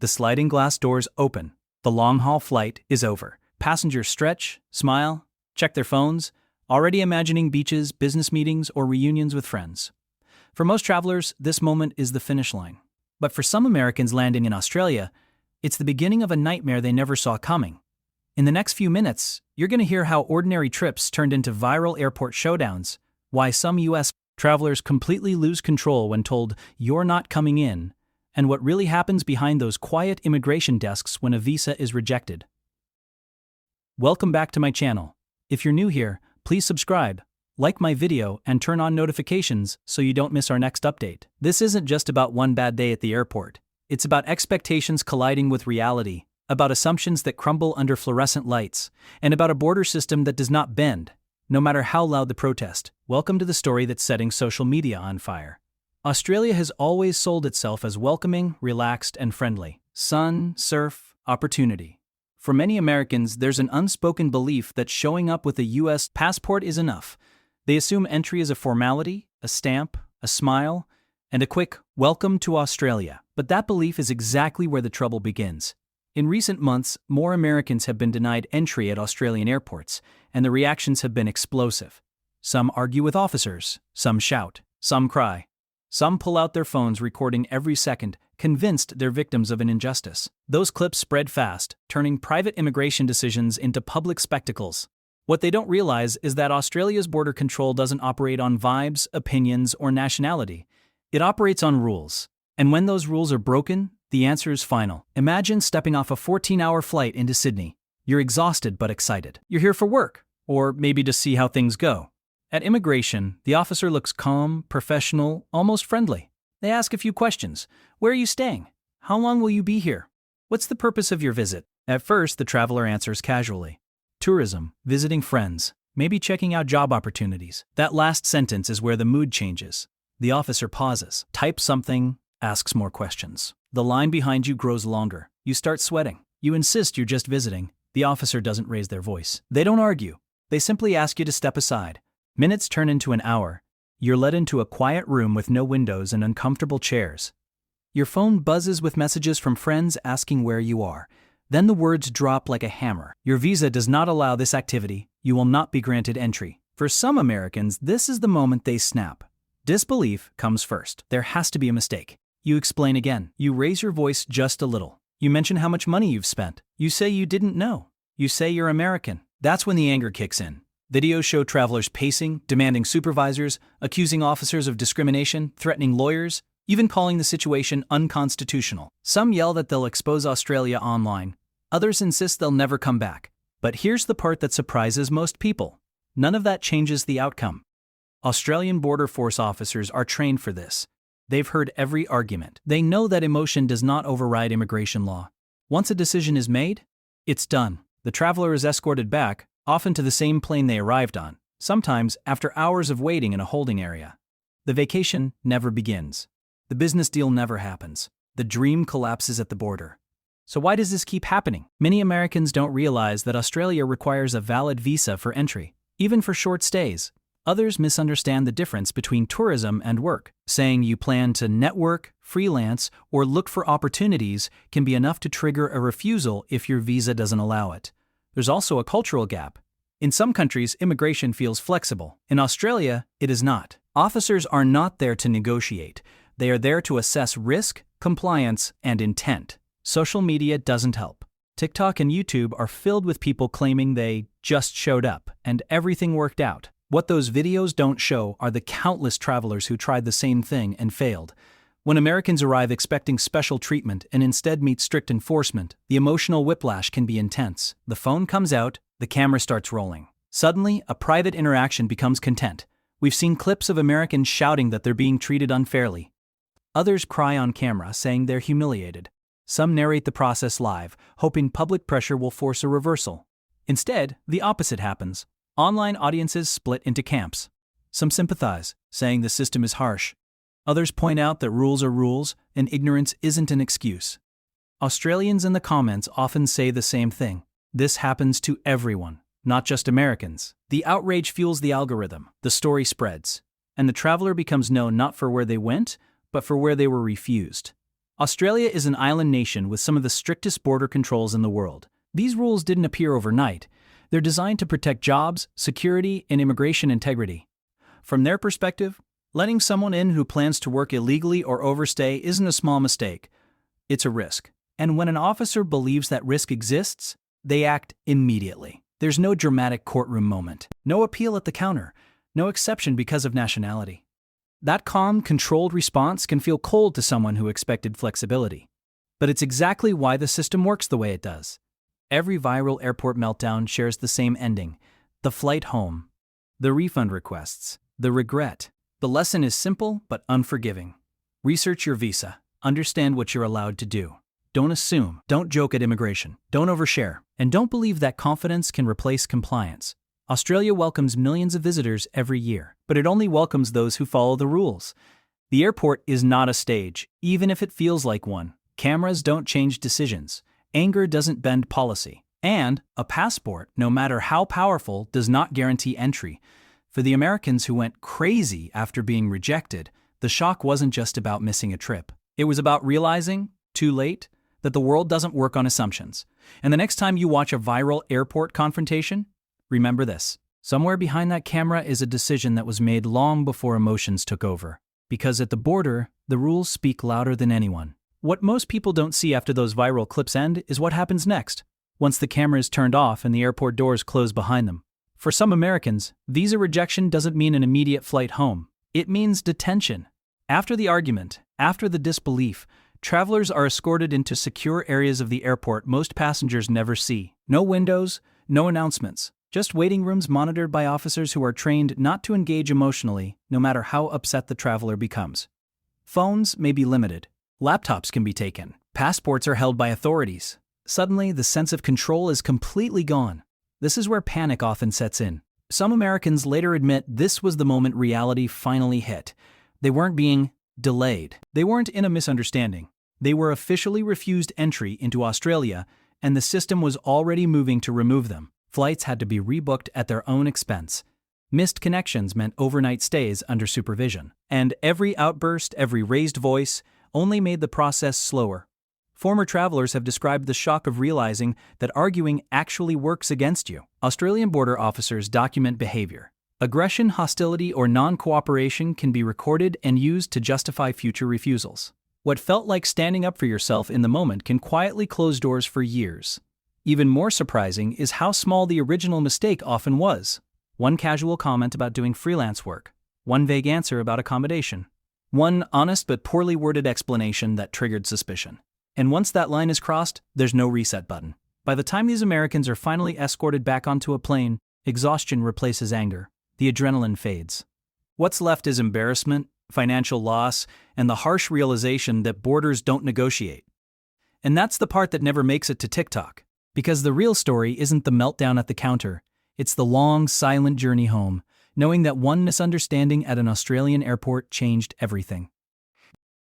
The sliding glass doors open. The long-haul flight is over. Passengers stretch, smile, check their phones, already imagining beaches, business meetings, or reunions with friends. For most travelers, this moment is the finish line. But for some Americans landing in Australia, it's the beginning of a nightmare they never saw coming. In the next few minutes, you're going to hear how ordinary trips turned into viral airport showdowns, why some U.S. travelers completely lose control when told you're not coming in, and what really happens behind those quiet immigration desks when a visa is rejected. Welcome back to my channel. If you're new here, please subscribe, like my video, and turn on notifications so you don't miss our next update. This isn't just about one bad day at the airport. It's about expectations colliding with reality, about assumptions that crumble under fluorescent lights, and about a border system that does not bend, no matter how loud the protest. Welcome to the story that's setting social media on fire. Australia has always sold itself as welcoming, relaxed, and friendly. Sun, surf, opportunity. For many Americans, there's an unspoken belief that showing up with a U.S. passport is enough. They assume entry is a formality, a stamp, a smile, and a quick welcome to Australia. But that belief is exactly where the trouble begins. In recent months, more Americans have been denied entry at Australian airports, and the reactions have been explosive. Some argue with officers, some shout, some cry. Some pull out their phones recording every second, convinced they're victims of an injustice. Those clips spread fast, turning private immigration decisions into public spectacles. What they don't realize is that Australia's border control doesn't operate on vibes, opinions, or nationality. It operates on rules. And when those rules are broken, the answer is final. Imagine stepping off a 14-hour flight into Sydney. You're exhausted but excited. You're here for work, or maybe to see how things go. At immigration, the officer looks calm, professional, almost friendly. They ask a few questions. Where are you staying? How long will you be here? What's the purpose of your visit? At first, the traveler answers casually. Tourism, visiting friends, maybe checking out job opportunities. That last sentence is where the mood changes. The officer pauses, types something, asks more questions. The line behind you grows longer. You start sweating. You insist you're just visiting. The officer doesn't raise their voice. They don't argue. They simply ask you to step aside. Minutes turn into an hour. You're led into a quiet room with no windows and uncomfortable chairs. Your phone buzzes with messages from friends asking where you are. Then the words drop like a hammer. Your visa does not allow this activity. You will not be granted entry. For some Americans, this is the moment they snap. Disbelief comes first. There has to be a mistake. You explain again. You raise your voice just a little. You mention how much money you've spent. You say you didn't know. You say you're American. That's when the anger kicks in. Videos show travelers pacing, demanding supervisors, accusing officers of discrimination, threatening lawyers, even calling the situation unconstitutional. Some yell that they'll expose Australia online. Others insist they'll never come back. But here's the part that surprises most people. None of that changes the outcome. Australian Border Force officers are trained for this. They've heard every argument. They know that emotion does not override immigration law. Once a decision is made, it's done. The traveler is escorted back, often to the same plane they arrived on, sometimes after hours of waiting in a holding area. The vacation never begins. The business deal never happens. The dream collapses at the border. So why does this keep happening? Many Americans don't realize that Australia requires a valid visa for entry, even for short stays. Others misunderstand the difference between tourism and work. Saying you plan to network, freelance, or look for opportunities can be enough to trigger a refusal if your visa doesn't allow it. There's also a cultural gap. In some countries, immigration feels flexible. In Australia, it is not. Officers are not there to negotiate. They are there to assess risk, compliance, and intent. Social media doesn't help. TikTok and YouTube are filled with people claiming they just showed up and everything worked out. What those videos don't show are the countless travelers who tried the same thing and failed. When Americans arrive expecting special treatment and instead meet strict enforcement, the emotional whiplash can be intense. The phone comes out, the camera starts rolling. Suddenly, a private interaction becomes content. We've seen clips of Americans shouting that they're being treated unfairly. Others cry on camera, saying they're humiliated. Some narrate the process live, hoping public pressure will force a reversal. Instead, the opposite happens. Online audiences split into camps. Some sympathize, saying the system is harsh. Others point out that rules are rules, and ignorance isn't an excuse. Australians in the comments often say the same thing. This happens to everyone, not just Americans. The outrage fuels the algorithm, the story spreads, and the traveler becomes known not for where they went, but for where they were refused. Australia is an island nation with some of the strictest border controls in the world. These rules didn't appear overnight. They're designed to protect jobs, security, and immigration integrity. From their perspective, letting someone in who plans to work illegally or overstay isn't a small mistake. It's a risk. And when an officer believes that risk exists, they act immediately. There's no dramatic courtroom moment, no appeal at the counter, no exception because of nationality. That calm, controlled response can feel cold to someone who expected flexibility. But it's exactly why the system works the way it does. Every viral airport meltdown shares the same ending: the flight home, the refund requests, the regret. The lesson is simple but unforgiving. Research your visa. Understand what you're allowed to do. Don't assume. Don't joke at immigration. Don't overshare. And don't believe that confidence can replace compliance. Australia welcomes millions of visitors every year, but it only welcomes those who follow the rules. The airport is not a stage, even if it feels like one. Cameras don't change decisions. Anger doesn't bend policy. And a passport, no matter how powerful, does not guarantee entry. For the Americans who went crazy after being rejected, the shock wasn't just about missing a trip. It was about realizing, too late, that the world doesn't work on assumptions. And the next time you watch a viral airport confrontation, remember this: somewhere behind that camera is a decision that was made long before emotions took over. Because at the border, the rules speak louder than anyone. What most people don't see after those viral clips end is what happens next, once the camera is turned off and the airport doors close behind them. For some Americans, visa rejection doesn't mean an immediate flight home. It means detention. After the argument, after the disbelief, travelers are escorted into secure areas of the airport most passengers never see. No windows, no announcements, just waiting rooms monitored by officers who are trained not to engage emotionally, no matter how upset the traveler becomes. Phones may be limited. Laptops can be taken. Passports are held by authorities. Suddenly, the sense of control is completely gone. This is where panic often sets in. Some Americans later admit this was the moment reality finally hit. They weren't being delayed. They weren't in a misunderstanding. They were officially refused entry into Australia, and the system was already moving to remove them. Flights had to be rebooked at their own expense. Missed connections meant overnight stays under supervision. And every outburst, every raised voice, only made the process slower. Former travelers have described the shock of realizing that arguing actually works against you. Australian border officers document behavior. Aggression, hostility, or non-cooperation can be recorded and used to justify future refusals. What felt like standing up for yourself in the moment can quietly close doors for years. Even more surprising is how small the original mistake often was. One casual comment about doing freelance work. One vague answer about accommodation. One honest but poorly worded explanation that triggered suspicion. And once that line is crossed, there's no reset button. By the time these Americans are finally escorted back onto a plane, exhaustion replaces anger. The adrenaline fades. What's left is embarrassment, financial loss, and the harsh realization that borders don't negotiate. And that's the part that never makes it to TikTok. Because the real story isn't the meltdown at the counter. It's the long, silent journey home, knowing that one misunderstanding at an Australian airport changed everything.